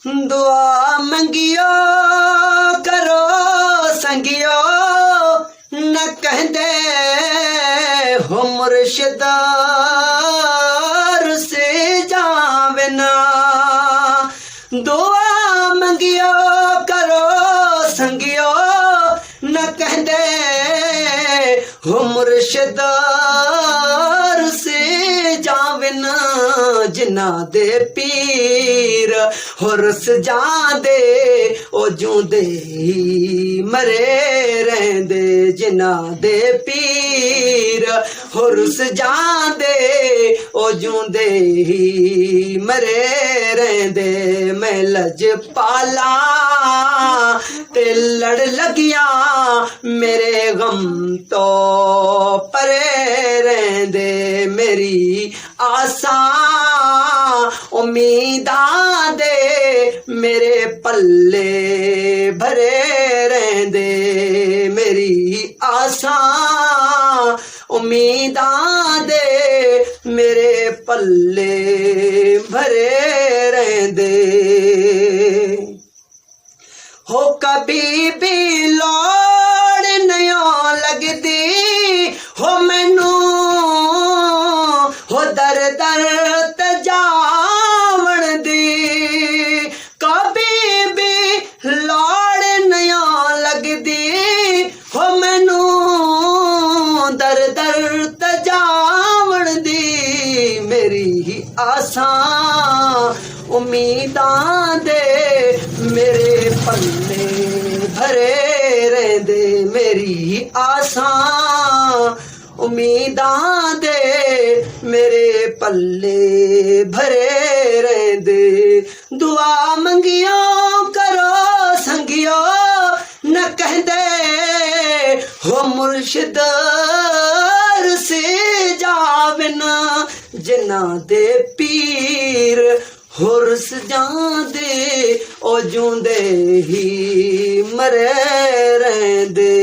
दुआ मंगियो करो संगियो न कहदे हो मुर्शिद से जावे ना। दुआ मंगियो करो संगियो न कहदे हो मुर्शिद से जावे ना। जिन्ना दे पीर हुरस जांदे ओ जूंदे मरे रहंदे। जिन्ना दे पीर हुरस जांदे ओ जूंदे मरे रहंदे। मैं लजपाला ते लड़ लगिया मेरे गम तो परे रहंदे। मेरी आसा उम्मीदां दे मेरे पल्ले भरे रहंदे। मेरी आसा उम्मीदां दे मेरे पल्ले भरे रहंदे। हो कभी भी लोड़ नहीं लगदी हो मैनू हो दर दर तजावण दी। कभी भी लोड़ नहीं लगदी हो मैनू दर दर तजावण दी। मेरी आसा उम्मीदां दे मेरे पल्ले भरे रहंदे। मेरी आसा उम्मीदां दे मेरे पल्ले भरे रहंदे। दुआ मंगियो करो संगियो न कहदे हो मुर्शिद से जावे ना। जिन्ना दे पीर हुरस जांदे ओ जूंदे ही मरे रहंदे।